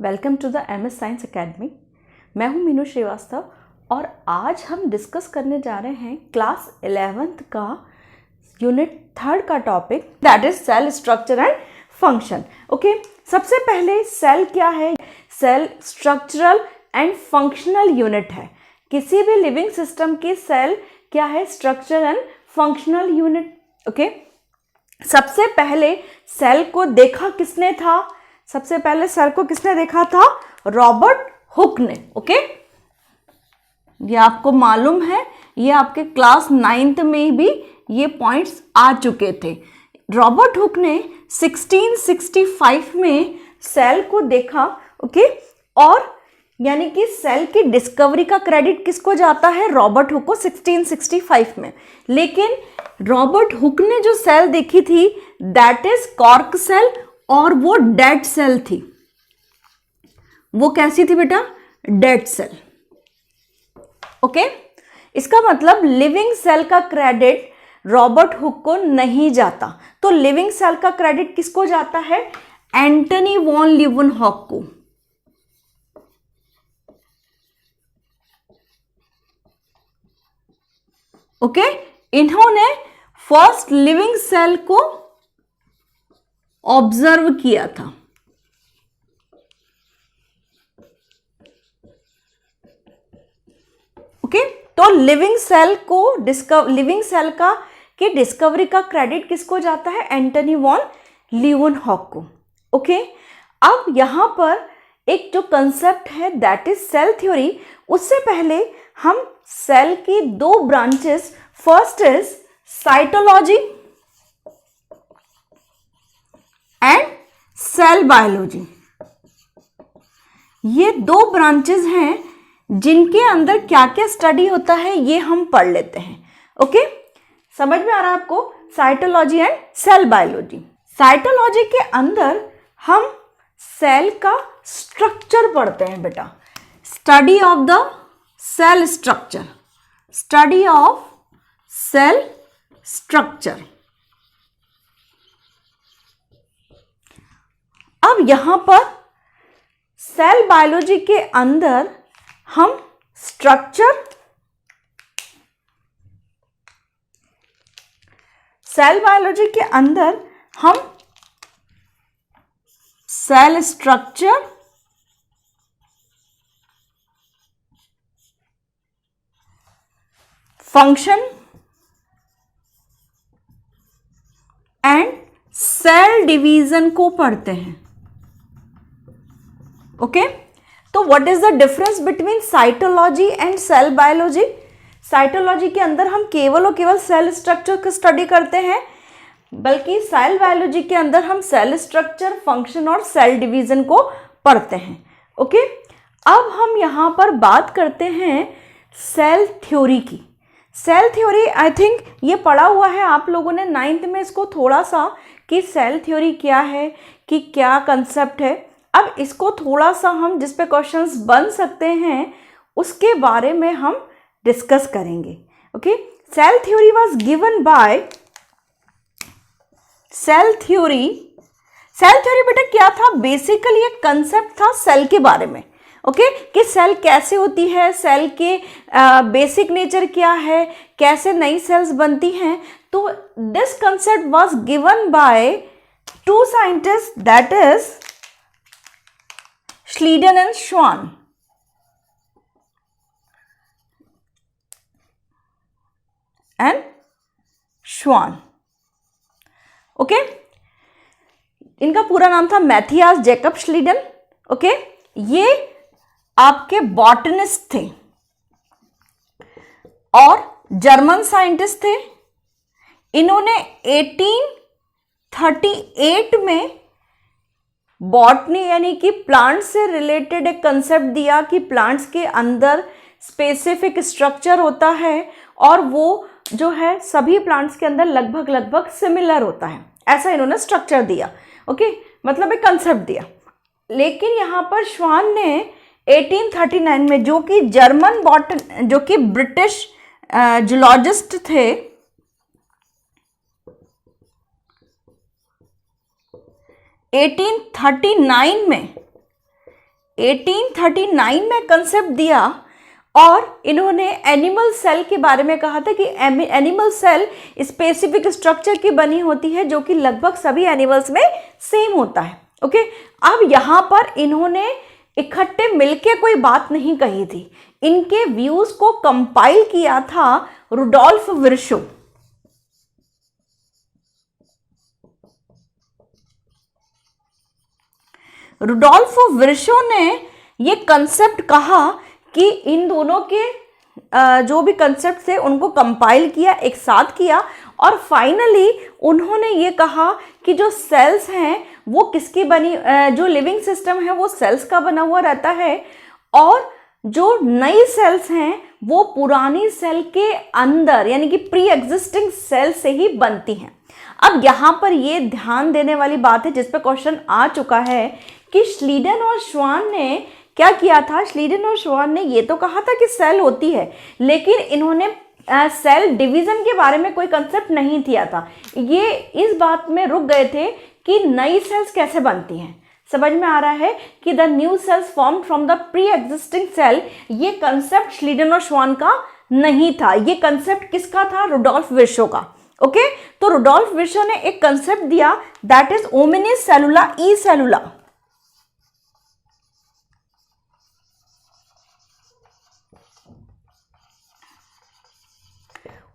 Welcome to the MS science academy. मैं हूं मीनू श्रीवास्तव और आज हम डिस्कस करने जा रहे हैं क्लास 11th का यूनिट 3 का topic that is cell structure and function. Okay, सबसे पहले सेल क्या है? Cell structural and functional unit है। किसी भी लिविंग सिस्टम की सेल क्या है? Structural and functional unit. Okay, सबसे पहले सेल को देखा किसने था? सबसे पहले सेल को किसने देखा था? रॉबर्ट हुक ने। ओके, ये आपको मालूम है, ये आपके क्लास 9th में भी ये पॉइंट्स आ चुके थे। रॉबर्ट हुक ने 1665 में सेल को देखा। ओके, और यानी कि सेल की डिस्कवरी का क्रेडिट किसको जाता है? रॉबर्ट हुक को 1665 में। लेकिन रॉबर्ट हुक ने जो सेल देखी थी दैट इज कॉर्क सेल, और वो डेड सेल थी। वो कैसी थी बेटा? Dead cell. ओके, इसका मतलब लिविंग सेल का क्रेडिट रॉबर्ट हुक को नहीं जाता। तो लिविंग सेल का क्रेडिट किसको जाता है? एंटनी वॉन लीeuwenhoek को। ओके, इन्होंने फर्स्ट लिविंग सेल को ऑब्जर्व किया था। ओके, तो लिविंग सेल का डिस्कवरी का क्रेडिट किसको जाता है? एंटनी वॉन लीeuwenhoek को। ओके, अब यहां पर एक जो कंसेप्ट है दैट इज सेल थ्योरी। उससे पहले हम सेल की दो branches, first is cytology and cell biology, ये दो ब्रांचेस हैं जिनके अंदर क्या क्या स्टडी होता है ये हम पढ़ लेते हैं। ओके, समझ में आ रहा है आपको? Cytology and cell biology. Cytology के अंदर हम सेल का स्ट्रक्चर पढ़ते हैं बेटा। Study of the cell structure, study of cell structure. अब यहां पर सेल बायोलॉजी के अंदर हम स्ट्रक्चर, सेल बायोलॉजी के अंदर हम cell structure, function and cell division को पढ़ते हैं। ओके, तो what is the difference between cytology and cell biology? Cytology के अंदर हम केवल और केवल सेल स्ट्रक्चर को स्टडी करते हैं, बल्कि सेल बायोलॉजी के अंदर हम सेल स्ट्रक्चर, फंक्शन और सेल डिवीजन को पढ़ते हैं। ओके, अब हम यहां पर बात करते हैं सेल थ्योरी की। सेल थ्योरी आई थिंक ये पढ़ा हुआ है आप लोगों ने 9th में इसको थोड़ा सा, कि सेल थ्योरी क्या है, कि क्या कंसेप्ट है। अब इसको थोड़ा सा हम जिस पे क्वेश्चंस बन सकते हैं उसके बारे में हम डिस्कस करेंगे। Okay, cell theory was given by cell theory बेटा क्या था? बेसिकली एक कंसेप्ट था सेल के बारे में। ओके, कि सेल कैसे होती है, सेल के बेसिक नेचर क्या है, कैसे नई सेल्स बनती हैं। तो this concept was given by two scientist that is Schleiden and Schwann. And Schwann. Okay, इनका पूरा नाम था मैथियास जैकब श्लीडन। ओके, ये आपके बॉटनिस्ट थे और जर्मन साइंटिस्ट थे। इन्होंने 1838 में बॉटनी यानी कि प्लांट्स से रिलेटेड एक कंसेप्ट दिया कि प्लांट्स के अंदर स्पेसिफिक स्ट्रक्चर होता है और वो जो है सभी प्लांट्स के अंदर लगभग सिमिलर होता है, ऐसा इन्होंने स्ट्रक्चर दिया। ओके, मतलब एक कंसेप्ट दिया। लेकिन यहाँ पर श्वान ने 1839 में, जो कि जर्मन जो कि ब्रिटिश जूलॉजिस्ट थे, 1839 में 1839 में कंसेप्ट दिया और इन्होंने एनिमल सेल के बारे में कहा था कि एनिमल सेल स्पेसिफिक स्ट्रक्चर की बनी होती है जो कि लगभग सभी एनिमल्स में सेम होता है। ओके, अब यहाँ पर इन्होंने इकट्ठे मिलके कोई बात नहीं कही थी, इनके व्यूज को कंपाइल किया था रुडोल्फ विर्शो। रुडोल्फ विर्शो ने ये कंसेप्ट कहा कि इन दोनों के जो भी कंसेप्ट थे उनको कंपाइल किया, एक साथ किया और फाइनली उन्होंने ये कहा कि जो सेल्स हैं वो किसकी बनी, जो लिविंग सिस्टम है वो सेल्स का बना हुआ रहता है और जो नई सेल्स हैं वो पुरानी सेल के अंदर यानी कि प्री एग्जिस्टिंग सेल से ही बनती हैं। अब यहाँ पर ये ध्यान देने वाली बात है जिस पे क्वेश्चन आ चुका है कि श्लीडन और श्वान ने क्या किया था। श्लीडन और श्वान ने ये तो कहा था कि सेल होती है, लेकिन इन्होंने सेल डिवीजन के बारे में कोई कंसेप्ट नहीं दिया था। ये इस बात में रुक गए थे कि नई सेल्स कैसे बनती हैं। समझ में आ रहा है कि the new cells form from the pre existing cell, ये कंसेप्ट श्लीडन और श्वान का नहीं था, ये कंसेप्ट किसका था, रुडोल्फ विर्शो का। ओके, तो रुडोल्फ विर्शो ने एक कंसेप्ट दिया that is omnis cellula e cellula.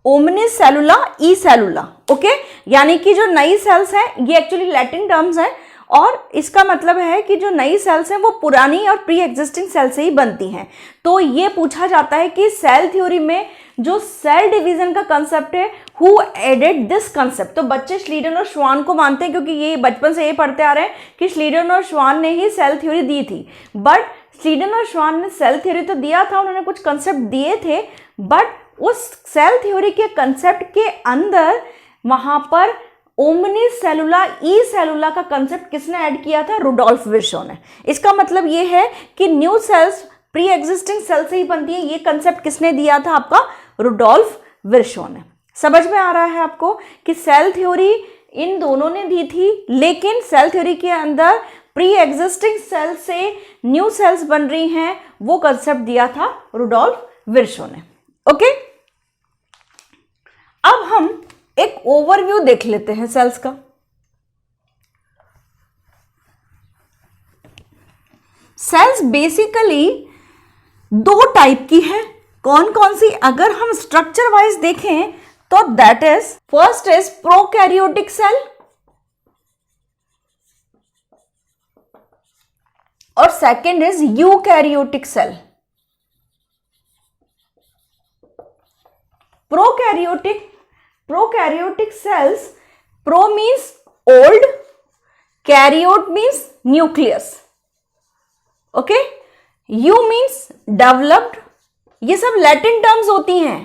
Omnis cellula e cellula. Okay, यानी कि जो नई सेल्स हैं ये एक्चुअली लैटिन टर्म्स हैं और इसका मतलब है कि जो नई सेल्स हैं वो पुरानी और प्री एग्जिस्टिंग सेल से ही बनती हैं। तो ये पूछा जाता है कि सेल थ्योरी में जो सेल डिवीजन का कंसेप्ट है, हु एडेड दिस कंसेप्ट। तो बच्चे श्लीडन और श्वान को मानते हैं क्योंकि ये बचपन से ये पढ़ते आ रहे हैं कि श्लीडन और श्वान ने ही सेल थ्योरी दी थी। बट श्लीडन और श्वान ने सेल थ्योरी तो दिया था, उन्होंने कुछ कंसेप्ट दिए थे, बट उस सेल थ्योरी के कंसेप्ट के अंदर वहां पर ओमनिस सेलुला ई सेलुला का कंसेप्ट किसने ऐड किया था, रुडोल्फ विर्शो ने। इसका मतलब ये है कि new cells pre existing cell से ही बनती है, ये कंसेप्ट किसने दिया था, आपका रुडोल्फ विर्शो ने। समझ में आ रहा है आपको कि सेल थ्योरी इन दोनों ने दी थी, लेकिन सेल थ्योरी के अंदर प्री एग्जिस्टिंग सेल से न्यू सेल्स बन रही हैं, वो कंसेप्ट दिया था रुडोल्फ विर्शो ने। ओके, अब हम एक ओवरव्यू देख लेते हैं सेल्स का। सेल्स बेसिकली दो टाइप की है। कौन कौन सी, अगर हम स्ट्रक्चर वाइज देखें तो that is, first is prokaryotic cell और second is eukaryotic cell. Prokaryotic cells, pro means old, karyote means nucleus. Okay, U means developed, ये सब लैटिन टर्म्स होती हैं।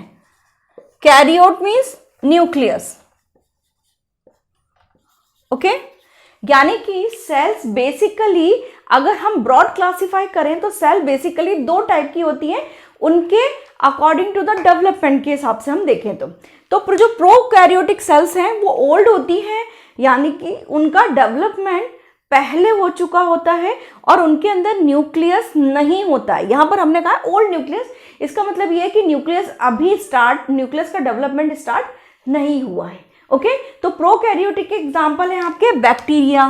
कैरियोट मीन्स न्यूक्लियस। ओके, यानी कि सेल्स बेसिकली अगर हम ब्रॉड क्लासिफाई करें तो सेल बेसिकली दो टाइप की होती हैं, उनके अकॉर्डिंग टू द डेवलपमेंट के हिसाब से हम देखें तो जो प्रोकैरियोटिक सेल्स हैं वो ओल्ड होती हैं, यानी कि उनका डेवलपमेंट पहले हो चुका होता है और उनके अंदर न्यूक्लियस नहीं होता है। यहां पर हमने कहा ओल्ड न्यूक्लियस, इसका मतलब ये है कि न्यूक्लियस का डेवलपमेंट स्टार्ट नहीं हुआ है। ओके, तो प्रोकैरियोटिक के एग्जांपल हैं आपके बैक्टीरिया,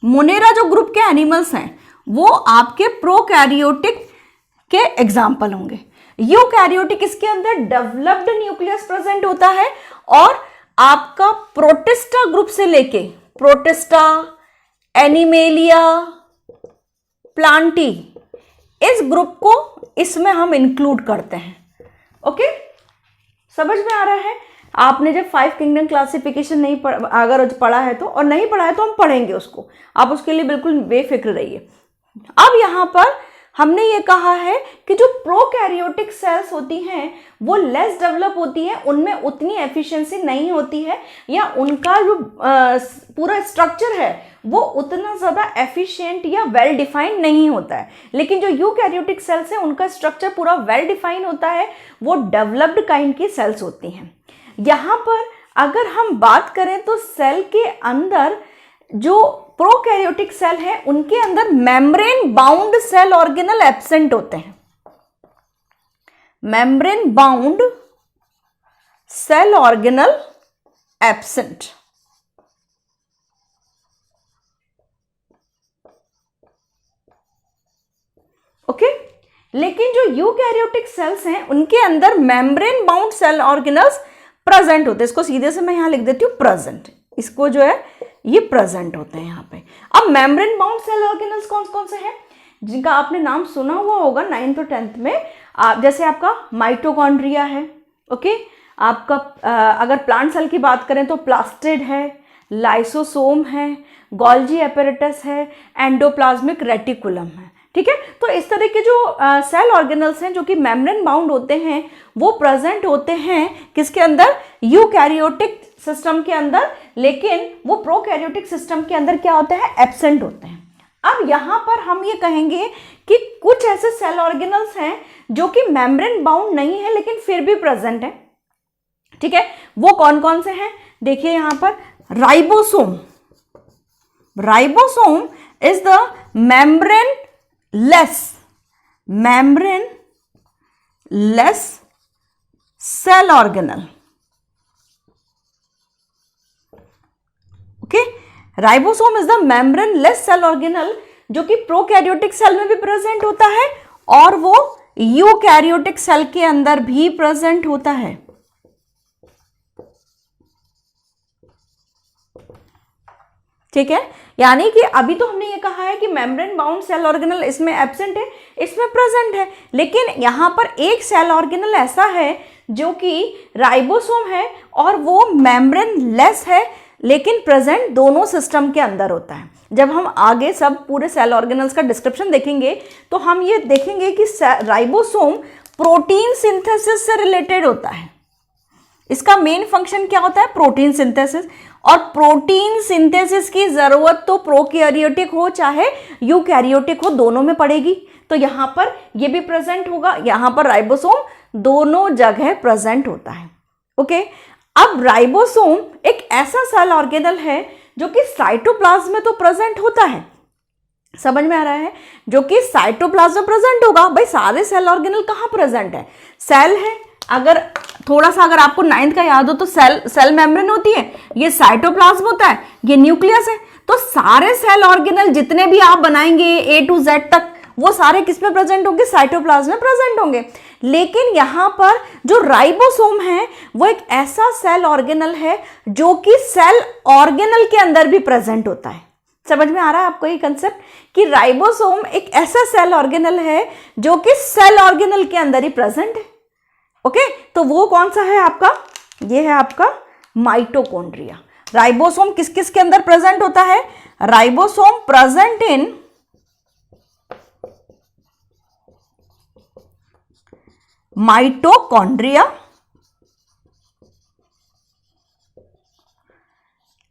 मोनेरा जो ग्रुप के एनिमल्स हैं वो आपके प्रोकैरियोटिक के एग्जाम्पल होंगे। यूकैरियोटिक, इसके अंदर डेवलप्ड न्यूक्लियस प्रेजेंट होता है और आपका प्रोटिस्टा ग्रुप से लेके प्रोटिस्टा, एनिमेलिया, प्लांटी, इस ग्रुप को इसमें हम इंक्लूड करते हैं। ओके, समझ में आ रहा है। आपने जब 5 किंगडम क्लासिफिकेशन नहीं अगर पढ़ा है तो, और नहीं पढ़ा है तो हम पढ़ेंगे उसको, आप उसके लिए बिल्कुल बेफिक्र रहिए। अब यहाँ पर हमने ये कहा है कि जो प्रोकैरियोटिक सेल्स होती हैं वो लेस डेवलप होती हैं, उनमें उतनी एफिशिएंसी नहीं होती है, या उनका जो पूरा स्ट्रक्चर है वो उतना ज़्यादा एफिशिएंट या वेल डिफाइंड नहीं होता है। लेकिन जो यूकैरियोटिक सेल्स हैं उनका स्ट्रक्चर पूरा वेल डिफाइंड होता है, वो डेवलप्ड काइंड की सेल्स होती हैं। यहाँ पर अगर हम बात करें तो सेल के अंदर जो प्रोकैरियोटिक सेल है उनके अंदर membrane bound cell organelle absent होते हैं। Membrane bound cell organelle absent. Okay, लेकिन जो यूकैरियोटिक सेल्स हैं उनके अंदर membrane bound cell organelles present होते हैं। इसको सीधे से मैं यहां लिख देती हूं प्रेजेंट, इसको जो है ये प्रेजेंट होते हैं यहां पे। अब मेम्ब्रेन बाउंड सेल ऑर्गेनल्स कौन कौन से हैं जिनका आपने नाम सुना हुआ होगा 9th और 10th में, जैसे आपका माइटोकॉन्ड्रिया है, ओके, आपका अगर प्लांट सेल की बात करें तो प्लास्टिड है, लाइसोसोम है, गोल्जी एपेरेटस है, एंडोप्लाज्मिक रेटिकुलम है। ठीक है, तो इस तरह के जो सेल ऑर्गेनल्स हैं जो कि मेम्ब्रेन बाउंड होते हैं वो प्रेजेंट होते हैं किसके अंदर, यूकैरियोटिक सिस्टम के अंदर, लेकिन वो प्रोकैरियोटिक सिस्टम के अंदर क्या होते हैं, एब्सेंट होते हैं। अब यहां पर हम ये कहेंगे कि कुछ ऐसे सेल ऑर्गेनल्स हैं जो कि मेम्ब्रेन बाउंड नहीं है लेकिन फिर भी प्रेजेंट है। ठीक है, वो कौन कौन से हैं, देखिए यहां पर ribosome. Ribosome is the membrane less cell organelle. Okay, ribosome is the membrane less cell organelle जो कि प्रोकैरियोटिक सेल में भी प्रेजेंट होता है और वो यूकैरियोटिक सेल के अंदर भी प्रेजेंट होता है। ठीक है, यानी कि अभी तो हमने ये कहा है कि मेम्ब्रेन बाउंड सेल ऑर्गेनल इसमें एब्सेंट है, इसमें प्रेजेंट है, लेकिन यहां पर एक सेल ऑर्गेनल ऐसा है जो कि राइबोसोम है और वो मेम्ब्रेन लेस है लेकिन प्रेजेंट दोनों सिस्टम के अंदर होता है। जब हम आगे सब पूरे सेल ऑर्गेनल्स का डिस्क्रिप्शन देखेंगे तो हम ये देखेंगे कि राइबोसोम प्रोटीन सिंथेसिस से रिलेटेड होता है। इसका मेन फंक्शन क्या होता है, प्रोटीन सिंथेसिस, और प्रोटीन सिंथेसिस की जरूरत तो प्रोकैरियोटिक हो चाहे यूकैरियोटिक हो दोनों में पड़ेगी। तो यहां पर ये भी प्रेजेंट होगा, यहां पर राइबोसोम दोनों जगह प्रेजेंट होता है। ओके, अब राइबोसोम एक ऐसा सेल ऑर्गेनल है जो कि साइटोप्लाज्म में तो प्रेजेंट होता है, समझ में आ रहा है, जो कि साइटोप्लाज्म में प्रेजेंट होगा। भाई सारे सेल ऑर्गेनल कहां प्रेजेंट है, सेल है, अगर थोड़ा सा अगर आपको 9th का याद हो तो सेल मेम्ब्रेन होती है, ये साइटोप्लाज्म होता है, ये न्यूक्लियस है। तो सारे सेल ऑर्गेनल जितने भी आप बनाएंगे A to Z तक वो सारे किस में प्रेजेंट होंगे, साइटोप्लाज्म में प्रेजेंट होंगे। लेकिन यहां पर जो राइबोसोम है वो एक ऐसा सेल ऑर्गेनल है जो कि सेल ऑर्गेनल के अंदर भी प्रेजेंट होता है। समझ में आ रहा है आपको ये कंसेप्ट कि राइबोसोम एक ऐसा सेल ऑर्गेनल है जो कि सेल ऑर्गेनल के अंदर ही प्रेजेंट है। ओके, तो वो कौन सा है आपका, ये है आपका माइटोकॉन्ड्रिया। राइबोसोम किस किस के अंदर प्रेजेंट होता है, ribosome present in mitochondria,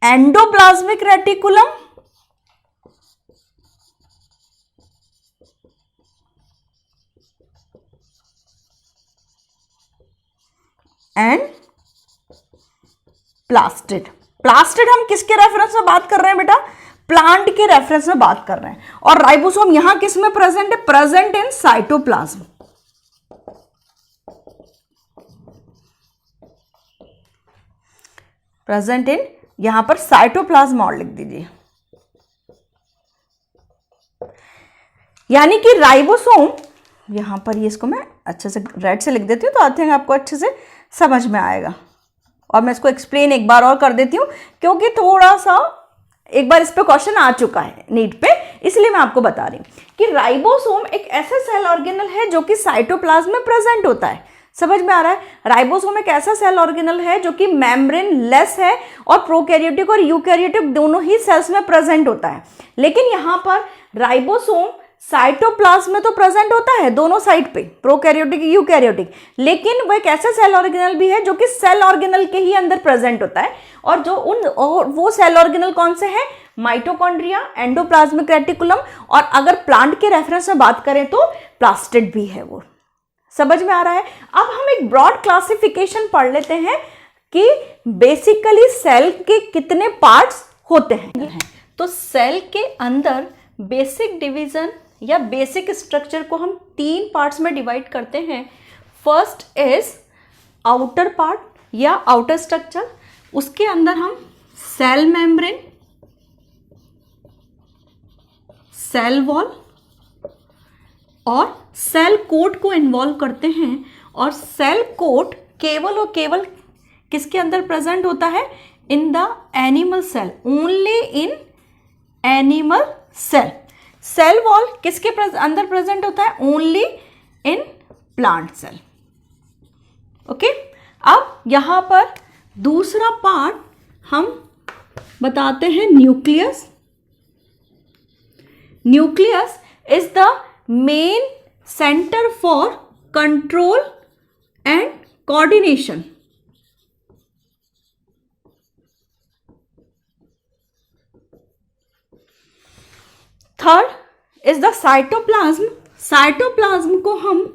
endoplasmic reticulum, and plastid. Plastid हम किसके रेफरेंस में बात कर रहे हैं बेटा, प्लांट के रेफरेंस में बात कर रहे हैं। और राइबोसोम यहां किस में प्रेजेंट है, present in cytoplasm. Present in, यहां पर साइटोप्लाज्म और लिख दीजिए। यानी कि राइबोसोम, यहां पर ये इसको मैं अच्छे से रेड से लिख देती हूं तो आई थिंक आपको अच्छे से समझ में आएगा। और मैं इसको एक्सप्लेन एक बार और कर देती हूँ क्योंकि थोड़ा सा एक बार इस पे क्वेश्चन आ चुका है नीट पे, इसलिए मैं आपको बता रही हूँ कि राइबोसोम एक ऐसा सेल ऑर्गेनल है जो कि साइटोप्लाज्म में प्रेजेंट होता है। समझ में आ रहा है, राइबोसोम एक ऐसा सेल ऑर्गेनल है जो कि मेम्ब्रेन लेस है और प्रोकैरियोटिक और यूकैरियोटिक दोनों ही सेल्स में प्रेजेंट होता है। लेकिन यहाँ पर राइबोसोम साइटोप्लाज्म में तो प्रेजेंट होता है दोनों साइड पे, प्रोकैरियोटिक यूकैरियोटिक, लेकिन वो एक ऐसा सेल ऑर्गेनल भी है जो कि सेल ऑर्गेनल के ही अंदर प्रेजेंट होता है। और जो वो सेल ऑर्गेनल कौन से हैं, माइटोकॉन्ड्रिया, एंडोप्लाज्मिक रेटिकुलम, और अगर प्लांट के रेफरेंस में बात करें तो प्लास्टिड भी है वो। समझ में आ रहा है। अब हम एक ब्रॉड क्लासिफिकेशन पढ़ लेते हैं कि बेसिकली सेल के कितने पार्ट्स होते हैं। तो सेल के अंदर बेसिक डिवीजन या बेसिक स्ट्रक्चर को हम 3 पार्ट्स में डिवाइड करते हैं। फर्स्ट इज आउटर पार्ट या आउटर स्ट्रक्चर, उसके अंदर हम सेल मेम्ब्रेन, सेल वॉल और सेल कोट को इन्वॉल्व करते हैं। और सेल कोट केवल और केवल किसके अंदर प्रेजेंट होता है? In the animal cell, only in animal cell. Cell wall किसके अंदर प्रेजेंट होता है? Only in plant cell. Okay, अब यहां पर दूसरा पार्ट हम बताते हैं nucleus. Nucleus is the main centre for control and coordination. Third is the cytoplasm. Cytoplasm को हम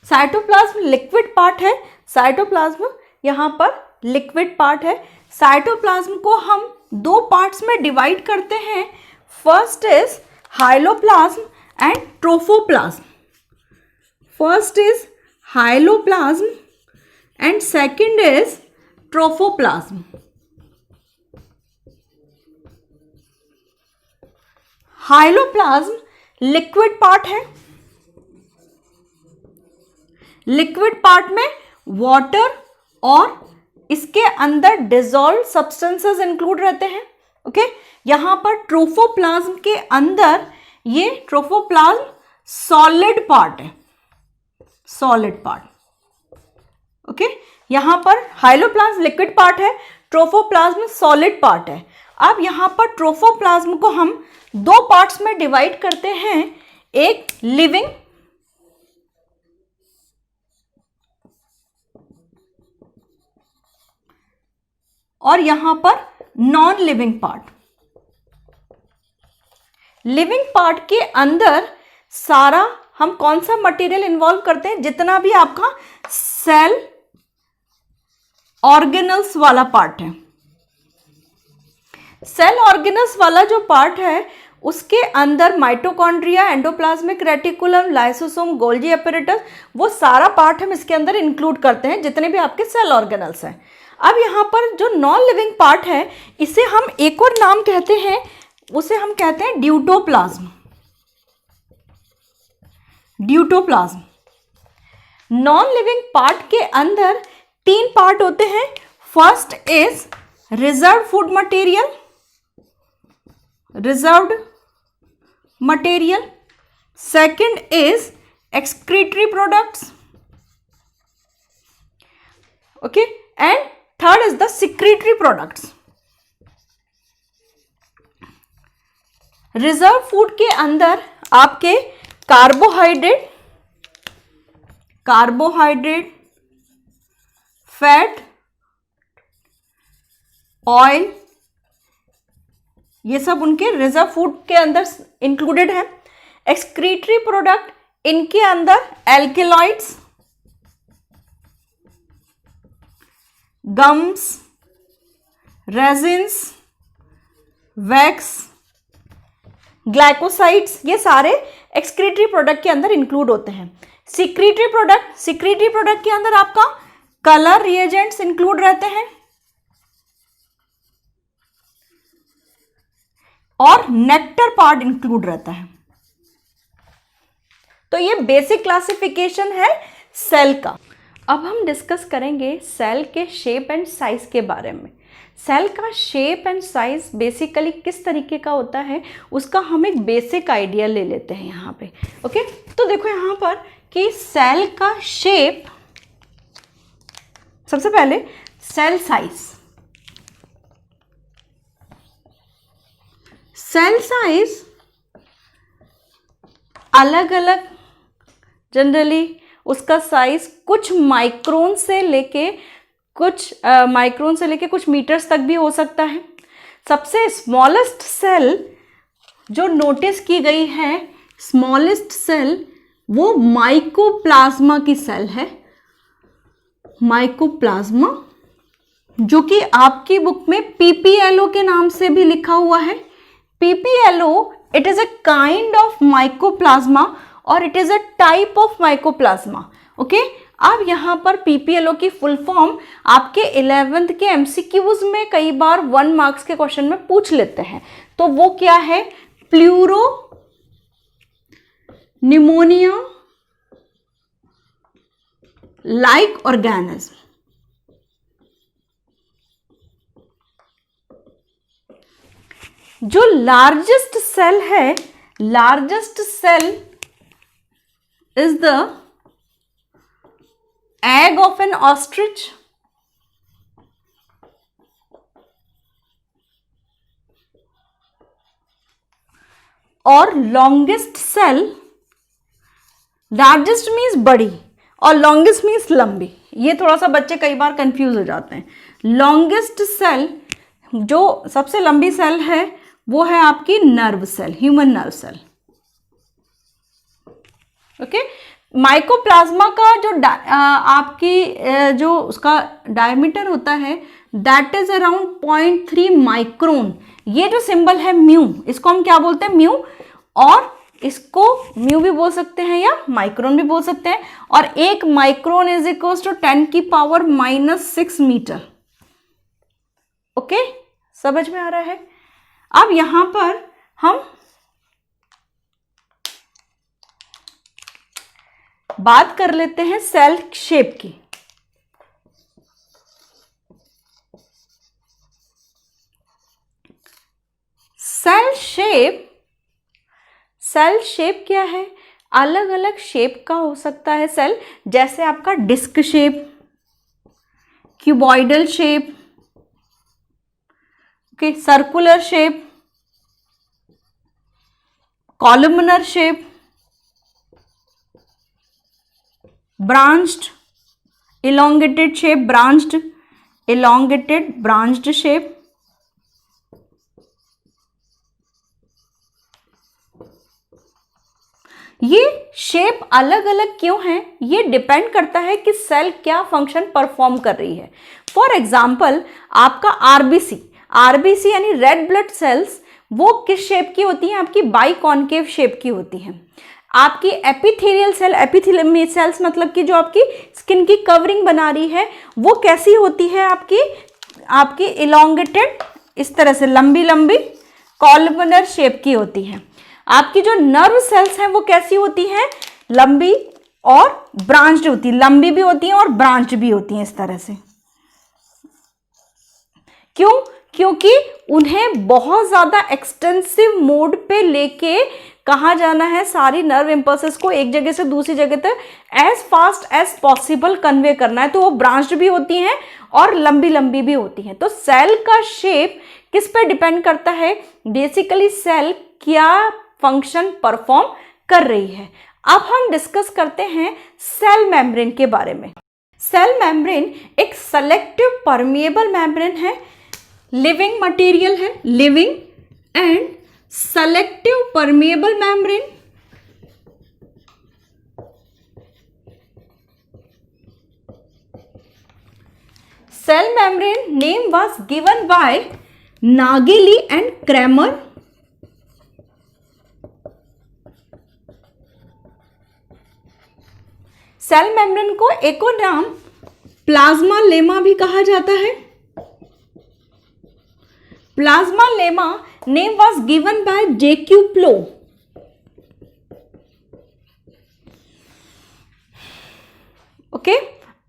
साइटोप्लाज्म लिक्विड पार्ट है। साइटोप्लाज्म यहां पर लिक्विड पार्ट है। साइटोप्लाज्म को हम 2 पार्ट्स में डिवाइड करते हैं। First is hyaloplasm and trophoplasm. First is hyaloplasm and second is trophoplasm. Hyaloplasm liquid part है। लिक्विड पार्ट में वाटर और इसके अंदर डिसॉल्व सब्सटेंसेस इंक्लूड रहते हैं। ओके, यहां पर ट्रोफोप्लाज्म के अंदर ये ट्रोफोप्लाज्म सॉलिड पार्ट है, सॉलिड पार्ट। ओके, यहां पर हाइलोप्लाज्म लिक्विड पार्ट है, ट्रोफोप्लाज्म सॉलिड पार्ट है। अब यहां पर ट्रोफोप्लाज्म को हम 2 पार्ट्स में डिवाइड करते हैं, एक लिविंग और यहां पर non living part. Living part के अंदर सारा हम कौन सा मटेरियल इन्वॉल्व करते हैं? जितना भी आपका सेल ऑर्गेनल्स वाला पार्ट है। सेल ऑर्गेनल्स वाला जो पार्ट है उसके अंदर mitochondria, endoplasmic reticulum, lysosome, Golgi apparatus, वो सारा पार्ट हम इसके अंदर इंक्लूड करते हैं, जितने भी आपके सेल ऑर्गेनल्स हैं। अब यहाँ पर जो नॉन लिविंग पार्ट है इसे हम एक और नाम कहते हैं, उसे हम कहते हैं ड्यूटोप्लाज्म। ड्यूटोप्लाज्म। नॉन लिविंग पार्ट के अंदर 3 पार्ट होते हैं। First is reserved food material, reserved material. Second is excretory products, okay, and third is the secretory products. Reserve food के अंदर आपके कार्बोहाइड्रेट, फैट, ऑयल, ये सब उनके रिजर्व फूड के अंदर इंक्लूडेड है। एक्सक्रीटरी प्रोडक्ट, इनके अंदर alkaloids, gums, resins, wax, glycosides, ये सारे एक्सक्रीटरी प्रोडक्ट के अंदर इंक्लूड होते हैं। सिक्रीटरी प्रोडक्ट के अंदर आपका कलर रिएजेंट्स इंक्लूड रहते हैं और नेक्टर पार्ट इंक्लूड रहता है। तो ये बेसिक क्लासिफिकेशन है सेल का। अब हम डिस्कस करेंगे सेल के शेप एंड साइज के बारे में। सेल का शेप एंड साइज बेसिकली किस तरीके का होता है उसका हम एक बेसिक आइडिया ले लेते हैं यहाँ पे। ओके, तो देखो यहाँ पर कि सेल का शेप, सबसे पहले सेल साइज। सेल साइज अलग अलग, जनरली उसका साइज कुछ माइक्रोन से लेके कुछ मीटर्स तक भी हो सकता है। सबसे स्मॉलेस्ट सेल जो नोटिस की गई है, स्मॉलेस्ट सेल, वो माइकोप्लाज्मा की सेल है। माइकोप्लाज्मा जो कि आपकी बुक में पीपीएलओ के नाम से भी लिखा हुआ है। PPLO it is a kind of mycoplasma और it is a type of mycoplasma. Okay, अब यहाँ पर पीपीएलओ की फुल फॉर्म आपके 11th के एमसीक्यूज में कई बार 1 मार्क्स के क्वेश्चन में पूछ लेते हैं। तो वो क्या है? Pleuropneumonia like organism. जो लार्जेस्ट सेल है, largest cell is the egg of an ostrich, और लॉन्गेस्ट सेल, लार्जेस्ट मीन्स बड़ी और लॉन्गेस्ट मीन्स लंबी। ये थोड़ा सा बच्चे कई बार कंफ्यूज हो जाते हैं। लॉन्गेस्ट सेल, जो सबसे लंबी सेल है, वो है आपकी nerve cell, human nerve cell. Okay, mycoplasma का जो आपकी जो उसका डायमीटर होता है दैट इज अराउंड 0.3 माइक्रोन। ये जो सिंबल है म्यू, इसको हम क्या बोलते हैं? म्यू, और इसको म्यू भी बोल सकते हैं या माइक्रोन भी बोल सकते हैं। और 1 माइक्रोन इज इक्वल टू 10⁻⁻6 मीटर। ओके, समझ में आ रहा है? अब यहां पर हम बात कर लेते हैं सेल शेप की। सेल शेप क्या है? अलग अलग शेप का हो सकता है सेल, जैसे आपका disc shape, cuboidal shape, okay, circular shape, columnar shape, branched, elongated shape, branched, elongated, branched shape. ये शेप अलग अलग क्यों हैं? ये डिपेंड करता है कि सेल क्या फंक्शन परफॉर्म कर रही है। फॉर एग्जाम्पल, आपका आरबीसी यानी रेड ब्लड सेल्स, वो किस शेप की होती हैं? आपकी बाइकॉन्केव शेप की होती हैं। आपकी एपिथेलियल सेल्स मतलब कि जो आपकी स्किन की कवरिंग बना रही है, वो कैसी होती है? आपकी इलोंगेटेड, इस तरह से लंबी लंबी कॉलमनर शेप की होती है। आपकी जो नर्व सेल्स हैं वो कैसी होती हैं? लंबी और ब्रांच्ड होती है, लंबी भी होती हैं और ब्रांच भी होती हैं, इस तरह से। क्यों? क्योंकि उन्हें बहुत ज्यादा एक्सटेंसिव मोड पे लेके कहाँ जाना है? सारी नर्व इंपल्सेस को एक जगह से दूसरी जगह तक as fast as possible convey करना है। तो वो ब्रांच्ड भी होती हैं और लंबी लंबी भी होती हैं। तो सेल का शेप किस पे डिपेंड करता है? बेसिकली सेल क्या फंक्शन परफॉर्म कर रही है। अब हम डिस्कस करते हैं सेल मेम्ब्रेन के बारे में। सेल मेम्ब्रेन एक सेलेक्टिव परमिएबल मेम्ब्रेन है, लिविंग मटेरियल है, living and selective permeable membrane. Cell membrane name was given by Nageli and Kramer। Cell membrane को एक और नाम प्लाज्मा लेमा भी कहा जाता है। Plasma lemma name was given by J.Q. Plough। Okay,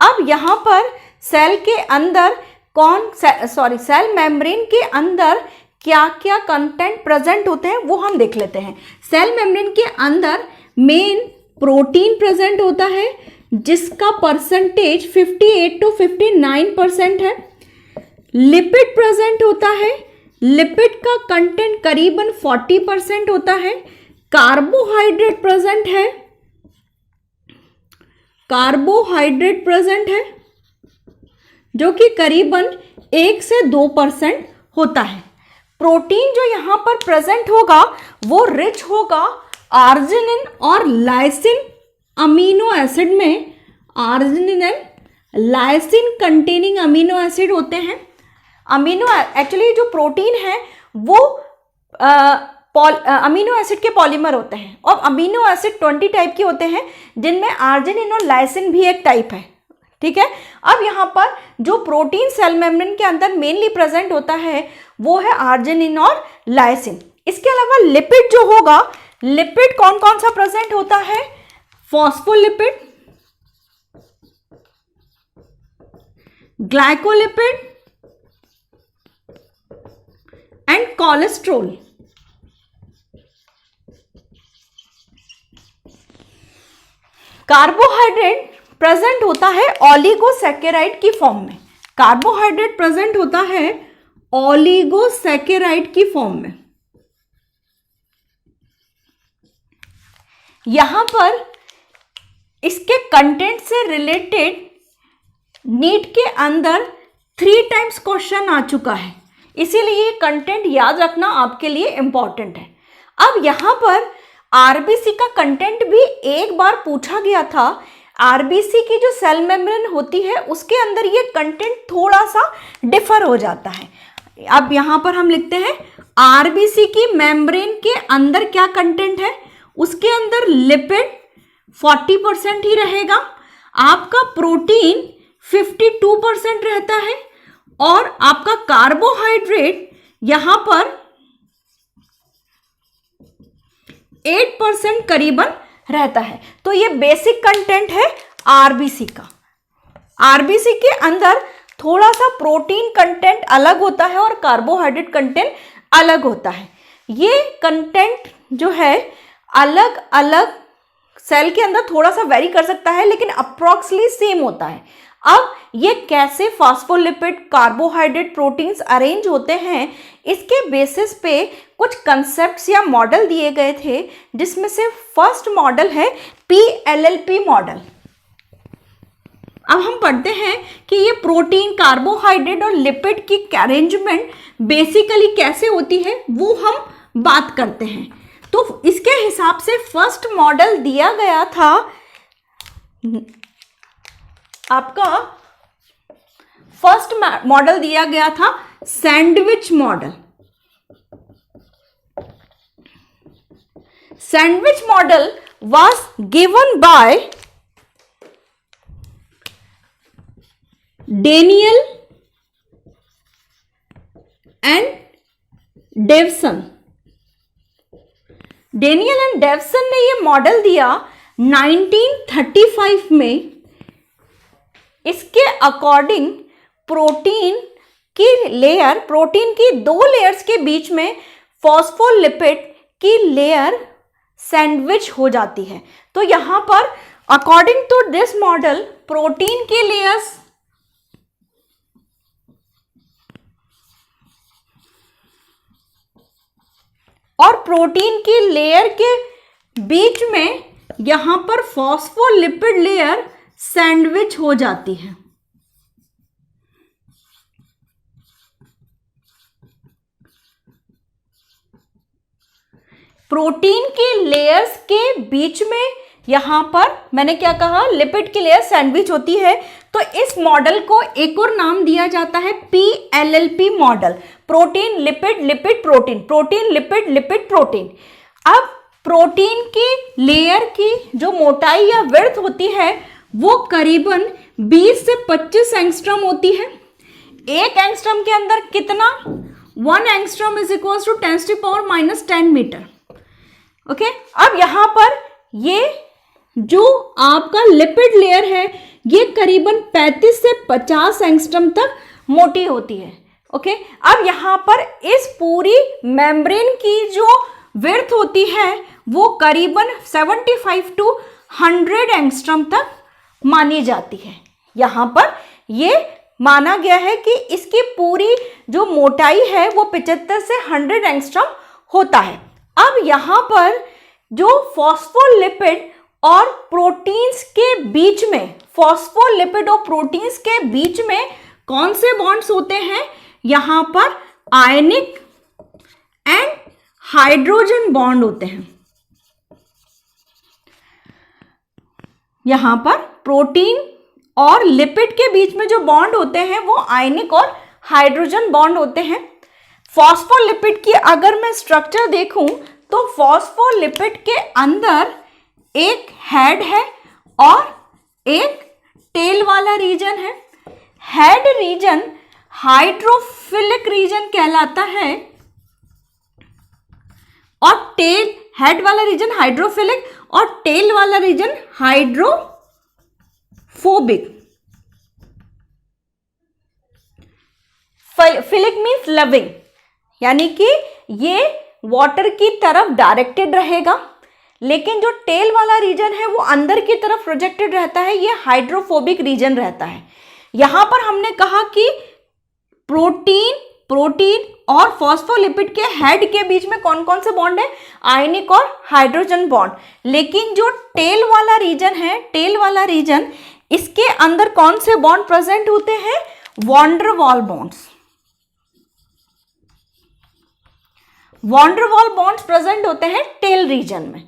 अब यहां पर सेल के अंदर सेल मेम्ब्रेन के अंदर क्या क्या कंटेंट प्रेजेंट होते हैं वो हम देख लेते हैं। सेल मेम्ब्रेन के अंदर मेन प्रोटीन प्रेजेंट होता है, जिसका परसेंटेज 58 to 59% है। लिपिड प्रेजेंट होता है, लिपिड का कंटेंट करीबन 40% होता है। कार्बोहाइड्रेट प्रेजेंट है, कार्बोहाइड्रेट प्रेजेंट है जो कि करीबन 1 से 2% होता है। प्रोटीन जो यहां पर प्रेजेंट होगा वो रिच होगा आर्जिनिन और लाइसिन अमीनो एसिड में, arginine and lysine containing amino acid होते हैं। एक्चुअली जो प्रोटीन है वो अमीनो एसिड के पॉलीमर होते हैं, और अमीनो एसिड 20 टाइप के होते हैं, जिनमें आर्जिनिन और लाइसिन भी एक टाइप है। ठीक है, अब यहाँ पर जो प्रोटीन सेल मेम्ब्रेन के अंदर मेनली प्रेजेंट होता है वो है आर्जिनिन और लाइसिन। इसके अलावा लिपिड जो होगा, लिपिड कौन कौन सा प्रेजेंट होता है? Phospholipid, glycolipid and cholesterol. Carbohydrate present होता है ओलिगोसैकेराइड की फॉर्म में। कार्बोहाइड्रेट प्रेजेंट होता है ओलिगोसैकेराइड की फॉर्म में। यहां पर इसके कंटेंट से रिलेटेड नीट के अंदर 3 टाइम्स क्वेश्चन आ चुका है, इसीलिए ये कंटेंट याद रखना आपके लिए इंपॉर्टेंट है। अब यहां पर आरबीसी का कंटेंट भी एक बार पूछा गया था। आरबीसी की जो सेल मेम्ब्रेन होती है उसके अंदर ये कंटेंट थोड़ा सा डिफर हो जाता है। अब यहां पर हम लिखते हैं आरबीसी की मेम्ब्रेन के अंदर क्या कंटेंट है। उसके अंदर लिपिड 40% ही रहेगा, आपका प्रोटीन 52% रहता है, और आपका कार्बोहाइड्रेट यहां पर 8% करीबन रहता है। तो ये बेसिक कंटेंट है आरबीसी का। आरबीसी के अंदर थोड़ा सा प्रोटीन कंटेंट अलग होता है और कार्बोहाइड्रेट कंटेंट अलग होता है। ये कंटेंट जो है अलग अलग सेल के अंदर थोड़ा सा वेरी कर सकता है, लेकिन अप्रॉक्सिमेटली सेम होता है। अब ये कैसे फास्फोलिपिड, कार्बोहाइड्रेट, प्रोटीन्स अरेंज होते हैं, इसके बेसिस पे कुछ कंसेप्ट्स या मॉडल दिए गए थे, जिसमें से फर्स्ट मॉडल है PLLP मॉडल। अब हम पढ़ते हैं कि ये प्रोटीन, कार्बोहाइड्रेट और लिपिड की अरेंजमेंट बेसिकली कैसे होती है, वो हम बात करते हैं। तो इसके हिसाब से फर्स्ट मॉडल दिया गया था आपका, फर्स्ट मॉडल दिया गया था sandwich model. Sandwich model was given by Daniel and Davison। Daniel and Dawson ने ये मॉडल दिया 1935 में। इसके अकॉर्डिंग प्रोटीन की लेयर, प्रोटीन की 2 लेयर्स के बीच में फॉस्फोलिपिड की लेयर सैंडविच हो जाती है। तो यहां पर according to this model protein की लेयर्स और प्रोटीन की लेयर के बीच में यहां पर फॉस्फोलिपिड लेयर सैंडविच हो जाती है। प्रोटीन की लेयर्स के बीच में यहां पर मैंने क्या कहा, लिपिड की लेयर सैंडविच होती है। तो इस मॉडल को एक और नाम दिया जाता है PLLP model, protein lipid lipid protein, protein lipid lipid protein. अब प्रोटीन की लेयर की जो मोटाई या विड्थ होती है वो करीबन 20 से 25 एंगस्ट्रॉम होती है। एक एंगस्ट्रॉम के अंदर कितना, 1 एंगस्ट्रॉम इज इक्वल टू 10⁻⁻10 मीटर। ओके, अब यहां पर ये जो आपका लिपिड लेयर है ये करीबन 35 से 50 एंगस्ट्रॉम तक मोटी होती है। ओके, अब यहां पर इस पूरी मेम्ब्रेन की जो विड्थ होती है वो करीबन 75 to 100 एंगस्ट्रॉम तक मानी जाती है। यहां पर ये माना गया है कि इसकी पूरी जो मोटाई है वो 75 से 100 एंगस्ट्रॉम होता है। अब यहां पर जो फॉस्फोलिपिड और प्रोटीन्स के बीच में, फॉस्फोलिपिड और प्रोटीन्स के बीच में कौन से बॉन्ड्स होते हैं, यहां पर आयनिक एंड हाइड्रोजन बॉन्ड होते हैं। यहां पर प्रोटीन और लिपिड के बीच में जो बॉन्ड होते हैं वो आयनिक और हाइड्रोजन बॉन्ड होते हैं। फॉस्फोलिपिड की अगर मैं स्ट्रक्चर देखूं तो फॉस्फोलिपिड के अंदर एक हेड है और एक टेल वाला रीजन है। हेड रीजन हाइड्रोफिलिक रीजन कहलाता है और टेल, हेड वाला रीजन हाइड्रोफिलिक और टेल वाला region hydrophobic. Philic means loving, यानी कि ये वाटर की तरफ डायरेक्टेड रहेगा, लेकिन जो टेल वाला रीजन है वो अंदर की तरफ प्रोजेक्टेड रहता है, ये हाइड्रोफोबिक रीजन रहता है। यहां पर हमने कहा कि प्रोटीन और फॉस्फोलिपिड के हेड के बीच में कौन कौन से बॉन्ड है, आयनिक और हाइड्रोजन बॉन्ड। लेकिन जो टेल वाला रीजन है, टेल वाला रीजन, इसके अंदर कौन से बॉन्ड प्रेजेंट होते हैं, van der Waals bonds. Van der Waals bonds present होते हैं टेल रीजन में।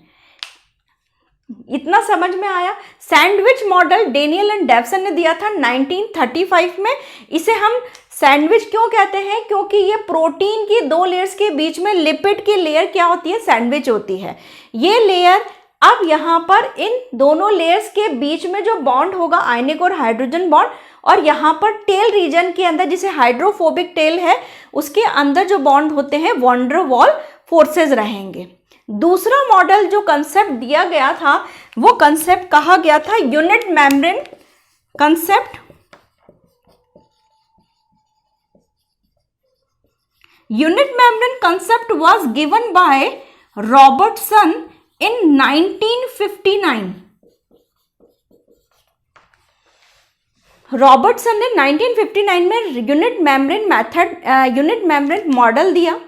इतना समझ में आया। Sandwich model Daniel and Dawson ने दिया था 1935 में। इसे हम सैंडविच क्यों कहते हैं, क्योंकि ये प्रोटीन की दो लेयर्स के बीच में लिपिड की लेयर क्या होती है, सैंडविच होती है। ये लेयर अब यहाँ पर इन दोनों लेयर्स के बीच में जो बॉन्ड होगा आयनिक और हाइड्रोजन बॉन्ड, और यहाँ पर टेल रीजन के अंदर जिसे हाइड्रोफोबिक टेल है उसके अंदर जो बॉन्ड होते हैं वॉन्डरवॉल फोर्सेस रहेंगे। दूसरा मॉडल जो कंसेप्ट दिया गया था वो कंसेप्ट कहा गया था unit membrane concept. Unit membrane concept was given bye Robertson in 1959। Robertson ने 1959 में unit membrane method, unit membrane model दिया।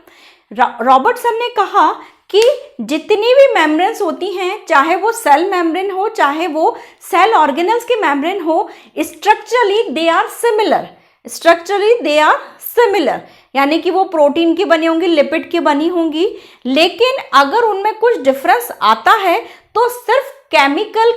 रॉबर्टसन ने कहा कि जितनी भी मेम्ब्रेन्स होती हैं, चाहे वो सेल मेम्ब्रेन हो चाहे वो सेल ऑर्गेनल्स की मेम्ब्रेन हो, structurally they are similar. Structurally they are similar, यानी कि वो प्रोटीन की बनी होंगी, लिपिड की बनी होंगी, लेकिन अगर उनमें कुछ डिफरेंस आता है तो सिर्फ केमिकल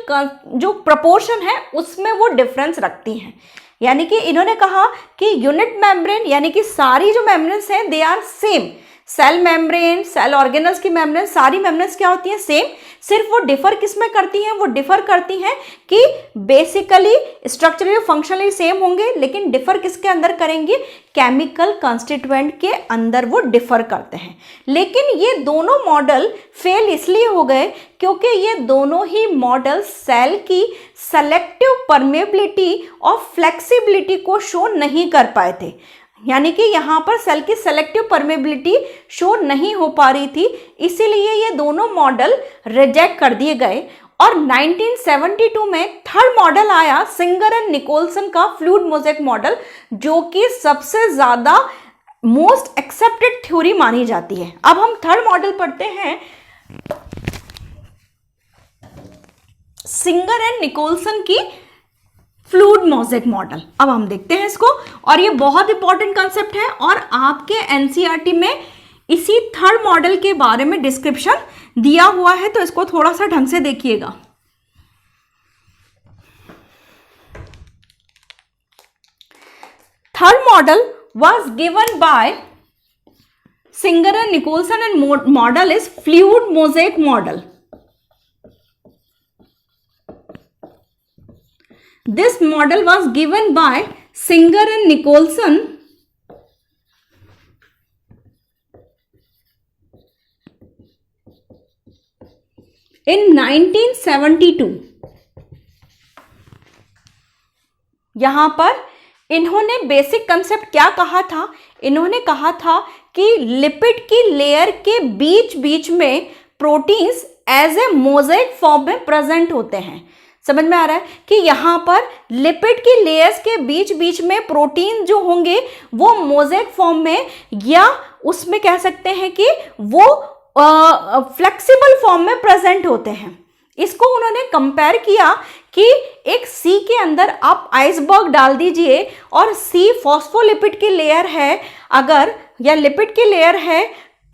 जो प्रोपोर्शन है उसमें वो डिफरेंस रखती हैं। यानी कि इन्होंने कहा कि यूनिट मेम्ब्रेन यानी कि सारी जो मेम्ब्रेन्स हैं they are same. Cell membrane, cell organelles की मेम्ब्रेन, सारी मेम्ब्रेन्स क्या होती हैं, सेम। सिर्फ वो डिफर किस में करती हैं, वो डिफर करती हैं कि बेसिकली स्ट्रक्चरली फंक्शनली सेम होंगे, लेकिन डिफर किसके अंदर करेंगे, केमिकल कॉन्स्टिट्यूएंट के अंदर वो डिफर करते हैं। लेकिन ये दोनों मॉडल फेल इसलिए हो गए क्योंकि ये दोनों ही मॉडल सेल की सेलेक्टिव परमेबिलिटी और फ्लेक्सिबिलिटी को शो नहीं कर पाए थे। यानी कि यहाँ पर सेल की सेलेक्टिव परमेबिलिटी शो नहीं हो पा रही थी, इसीलिए ये दोनों मॉडल रिजेक्ट कर दिए गए। और 1972 में थर्ड मॉडल आया, सिंगर एंड निकोलसन का फ्लूइड मोज़ेक मॉडल, जो कि सबसे ज़्यादा मोस्ट एक्सेप्टेड थ्योरी मानी जाती है। अब हम थर्ड मॉडल पढ़ते हैं, सिंगर एंड निकोलसन की फ्लूइड मोज़ेक मॉडल। अब हम देखते हैं इसको, और ये बहुत इंपॉर्टेंट कंसेप्ट है और आपके एनसीईआरटी में इसी थर्ड मॉडल के बारे में डिस्क्रिप्शन दिया हुआ है, तो इसको थोड़ा सा ढंग से देखिएगा। Third model was given by Singer and Nicolson and model is fluid mosaic model. This model was given by Singer and Nicolson in 1972। यहां पर इन्होंने बेसिक कंसेप्ट क्या कहा था, इन्होंने कहा था कि लिपिड की लेयर के बीच बीच में proteins as a mosaic form में प्रेजेंट होते हैं। समझ में आ रहा है कि यहाँ पर लिपिड की लेयर्स के बीच बीच में प्रोटीन जो होंगे वो मोज़ेक फॉर्म में, या उसमें कह सकते हैं कि वो फ्लेक्सिबल फॉर्म में प्रेजेंट होते हैं। इसको उन्होंने कंपेयर किया कि एक सी के अंदर आप आइसबर्ग डाल दीजिए और सी फॉस्फोलिपिड की लेयर है अगर, या लिपिड की लेयर है,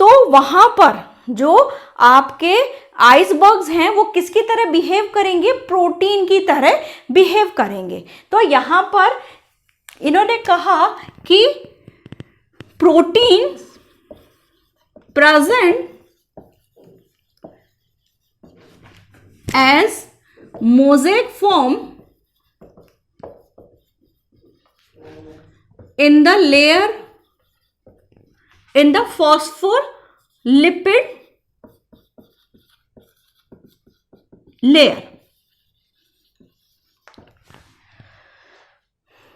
तो वहाँ पर जो आपके आइसबर्ग्स हैं वो किसकी तरह बिहेव करेंगे, प्रोटीन की तरह बिहेव करेंगे। तो यहां पर इन्होंने कहा कि protein present as mosaic form in the layer, in the phospholipid layer।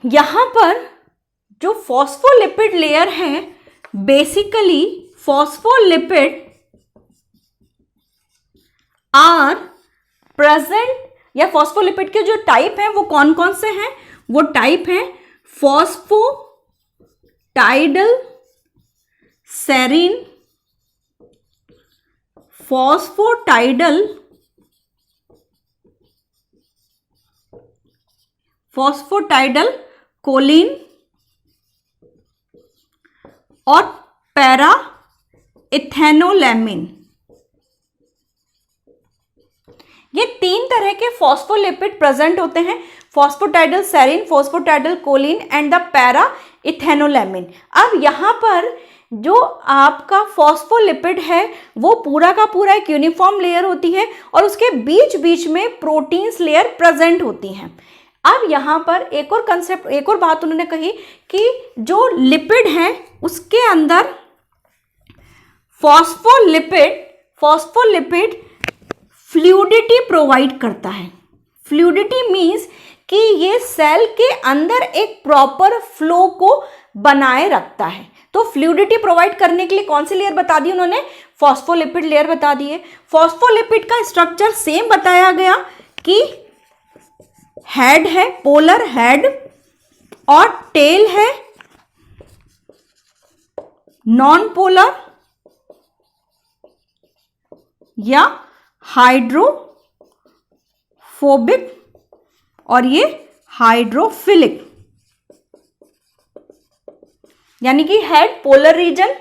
यहां पर जो फॉस्फोलिपिड लेयर है, बेसिकली फॉस्फोलिपिड आर प्रेजेंट, या फॉस्फोलिपिड के जो टाइप हैं वो कौन कौन से हैं, वो टाइप हैं फॉस्फोटाइडल सेरीन, फॉस्फोटाइडल कोलिन और पैरा इथेनोलैमिन। ये 3 तरह के फॉस्फोलिपिड प्रेजेंट होते हैं, phosphatidyl serine, phosphatidyl choline and the para ethanolamine. अब यहाँ पर जो आपका फॉस्फोलिपिड है वो पूरा का पूरा एक यूनिफॉर्म लेयर होती है और उसके बीच बीच में प्रोटीन्स लेयर प्रेजेंट होती हैं। अब यहाँ पर एक और कंसेप्ट, एक और बात उन्होंने कही कि जो लिपिड है उसके अंदर फॉस्फोलिपिड फ्लूइडिटी प्रोवाइड करता है। फ्लूइडिटी मीन्स कि ये सेल के अंदर एक प्रॉपर फ्लो को बनाए रखता है। तो फ्लूइडिटी प्रोवाइड करने के लिए कौन सी लेयर बता दी उन्होंने, फॉस्फोलिपिड लेयर बता दी है। फॉस्फोलिपिड का स्ट्रक्चर सेम बताया गया कि हेड है, पोलर हेड, और टेल है नॉन पोलर या हाइड्रोफोबिक, और ये हाइड्रोफिलिक, यानी कि head polar region,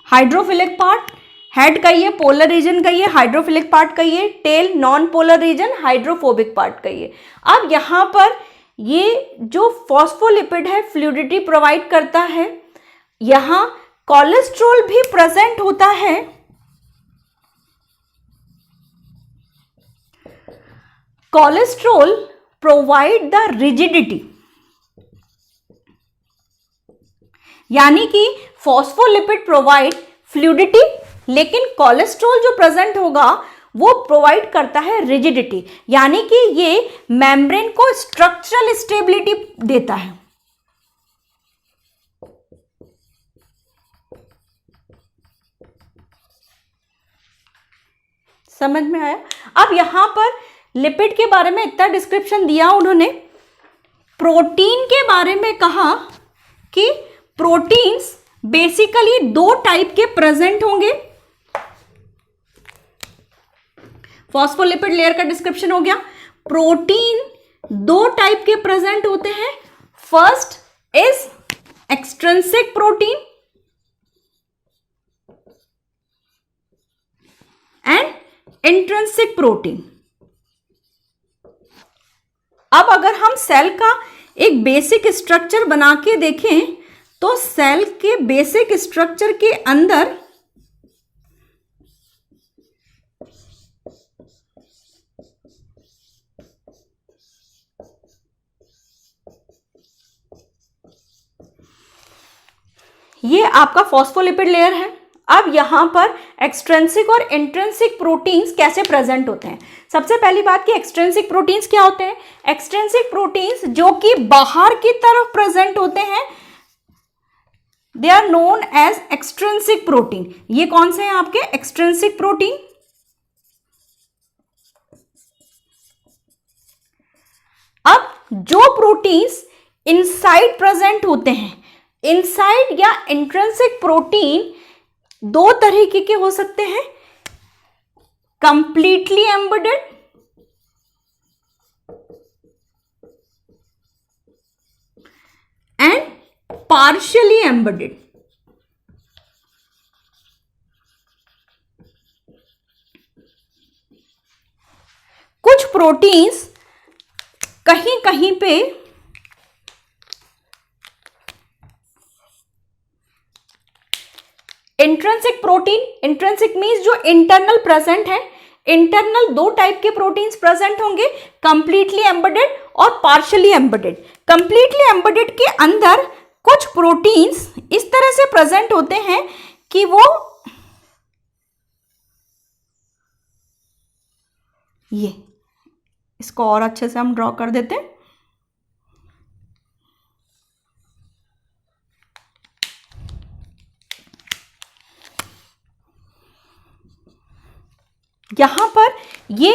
hydrophilic part, head का ये पोलर रीजन का ये, हाइड्रोफिलिक पार्ट का ये, tail non polar region, hydrophobic part का ये। अब यहाँ पर ये जो फॉस्फोलिपिड है फ्लूइडिटी प्रोवाइड करता है। यहाँ कोलेस्ट्रॉल भी प्रेजेंट होता है। कोलेस्ट्रॉल प्रोवाइड द रिजिडिटी, यानी कि फॉस्फोलिपिड प्रोवाइड फ्लूइडिटी, लेकिन कोलेस्ट्रॉल जो प्रेजेंट होगा वो प्रोवाइड करता है रिजिडिटी, यानी कि ये मेम्ब्रेन को स्ट्रक्चरल स्टेबिलिटी देता है। समझ में आया? अब यहां पर लिपिड के बारे में इतना डिस्क्रिप्शन दिया उन्होंने। प्रोटीन के बारे में कहा कि प्रोटीन्स बेसिकली 2 टाइप के प्रेजेंट होंगे। फॉस्फोलिपिड लेयर का डिस्क्रिप्शन हो गया। प्रोटीन 2 टाइप के प्रेजेंट होते हैं। First is extrinsic protein and intrinsic protein. अब अगर हम सेल का एक बेसिक स्ट्रक्चर बना के देखें तो सेल के बेसिक स्ट्रक्चर के अंदर ये आपका फॉस्फोलिपिड लेयर है। अब यहां पर एक्सट्रिंसिक और इंट्रिंसिक प्रोटीन्स कैसे प्रेजेंट होते हैं। सबसे पहली बात कि एक्सट्रिंसिक प्रोटीन्स क्या होते हैं। एक्सट्रिंसिक प्रोटीन्स जो कि बाहर की तरफ प्रेजेंट होते हैं, they are known as extrinsic protein. ये कौन से हैं आपके एक्सट्रिंसिक प्रोटीन। अब जो प्रोटीन्स इनसाइड प्रेजेंट होते हैं, इनसाइड या इंट्रिंसिक प्रोटीन 2 तरीके के हो सकते हैं, completely embedded and partially embedded. Proteins कहीं कहीं पे इंट्रिंसिक प्रोटीन, इंट्रिंसिक मीन्स जो इंटरनल प्रेजेंट है, इंटरनल दो टाइप के प्रोटीन्स प्रेजेंट होंगे, कंप्लीटली एम्बेडेड और पार्शियली एम्बेडेड। कंप्लीटली एम्बेडेड के अंदर कुछ प्रोटीन्स इस तरह से प्रेजेंट होते हैं कि वो ये, इसको और अच्छे से हम ड्रॉ कर देते हैं। यहां पर ये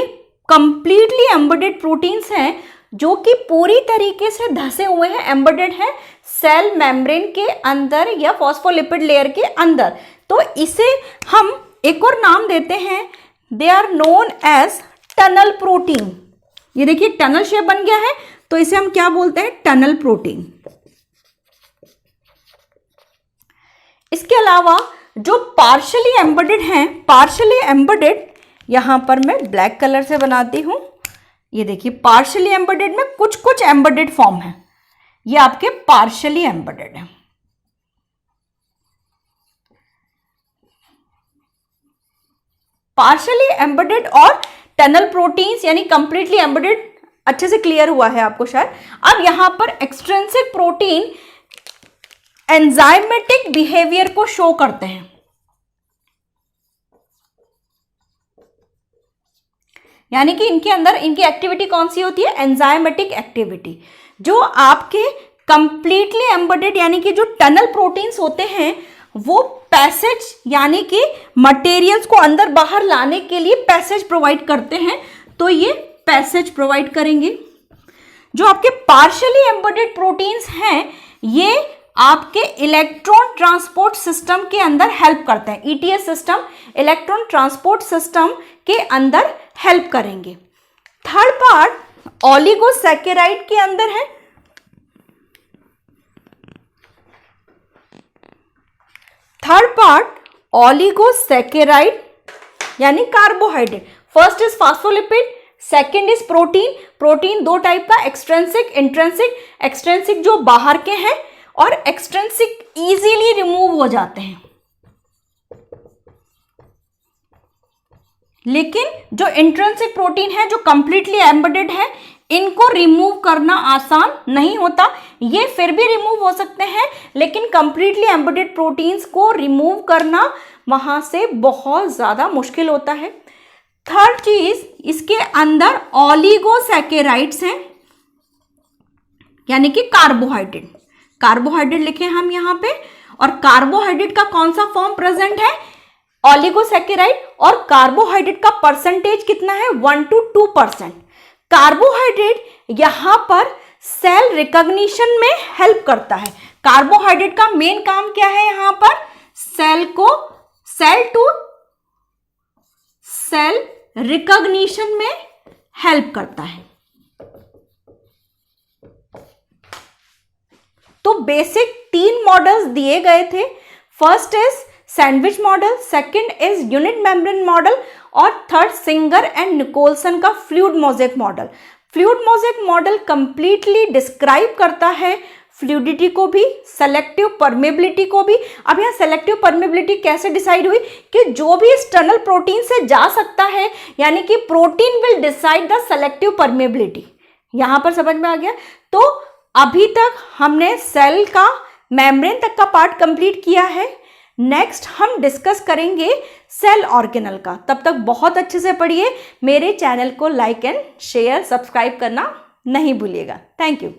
कंप्लीटली एम्बेडेड प्रोटीन्स हैं जो कि पूरी तरीके से धसे हुए हैं, एम्बेडेड हैं सेल मेम्ब्रेन के अंदर या फॉस्फोलिपिड लेयर के अंदर। तो इसे हम एक और नाम देते हैं, they are known as tunnel protein. ये देखिए टनल शेप बन गया है, तो इसे हम क्या बोलते हैं, टनल प्रोटीन। इसके अलावा जो पार्शियली एम्बेडेड हैं, पार्शियली एम्बेडेड यहां पर मैं ब्लैक कलर से बनाती हूं। ये देखिए पार्शियली एम्बेडेड में कुछ कुछ एम्बेडेड फॉर्म है, ये आपके पार्शियली एम्बेडेड है। पार्शियली एम्बेडेड और टनल प्रोटीन्स यानी कंप्लीटली एम्बेडेड अच्छे से क्लियर हुआ है आपको शायद। अब यहां पर एक्सट्रिंसिक प्रोटीन एंजाइमेटिक बिहेवियर को शो करते हैं। यानी कि इनके अंदर इनकी एक्टिविटी कौन सी होती है, एंजाइमेटिक एक्टिविटी। जो आपके कंप्लीटली एम्बेडेड यानी कि जो टनल प्रोटीन्स होते हैं वो पैसेज यानी कि मटेरियल्स को अंदर बाहर लाने के लिए पैसेज प्रोवाइड करते हैं, तो ये पैसेज प्रोवाइड करेंगे। जो आपके पार्शियली एम्बेडेड प्रोटीन्स हैं ये आपके इलेक्ट्रॉन ट्रांसपोर्ट सिस्टम के अंदर हेल्प करते हैं, ETS system, electron transport system के अंदर हेल्प करेंगे। थर्ड पार्ट ओलिगोसैकेराइड के अंदर है। थर्ड पार्ट ओलिगोसैकेराइड यानी carbohydrate. First is phospholipid, second is protein. Protein दो टाइप का, एक्सट्रिंसिक, इंट्रिंसिक। एक्सट्रिंसिक जो बाहर के हैं और एक्सट्रिंसिक इजीली रिमूव हो जाते हैं, लेकिन जो इंट्रिंसिक प्रोटीन है जो कंप्लीटली एम्बेडेड है इनको रिमूव करना आसान नहीं होता। ये फिर भी रिमूव हो सकते हैं, लेकिन कंप्लीटली एम्बेडेड प्रोटीन्स को रिमूव करना वहां से बहुत ज्यादा मुश्किल होता है। थर्ड चीज, इसके अंदर ओलिगोसैकेराइड्स हैं यानी कि कार्बोहाइड्रेट। कार्बोहाइड्रेट लिखे हम यहां पे, और कार्बोहाइड्रेट का कौन सा फॉर्म प्रेजेंट है, ओलिगोसैकेराइड। और कार्बोहाइड्रेट का परसेंटेज कितना है, 1 to 2%। कार्बोहाइड्रेट यहां पर सेल रिकॉग्निशन में हेल्प करता है। कार्बोहाइड्रेट का मेन काम क्या है, यहां पर सेल को सेल टू सेल रिकॉग्निशन में हेल्प करता है। तो बेसिक 3 मॉडल्स दिए गए थे। First is sandwich model, second is unit membrane model और थर्ड सिंगर एंड निकोलसन का fluid mosaic model. Fluid mosaic model completely describe करता है फ्लूइडिटी को भी, सेलेक्टिव परमेबिलिटी को भी। अब यहाँ सेलेक्टिव परमेबिलिटी कैसे डिसाइड हुई कि जो भी इस टनल प्रोटीन से जा सकता है यानी कि protein will decide the selective permeability. यहां पर समझ में आ गया। तो अभी तक हमने सेल का मेम्ब्रेन तक का पार्ट कंप्लीट किया है। नेक्स्ट हम डिस्कस करेंगे सेल ऑर्गेनल का। तब तक बहुत अच्छे से पढ़िए। मेरे चैनल को लाइक एंड शेयर, सब्सक्राइब करना नहीं भूलिएगा। Thank you.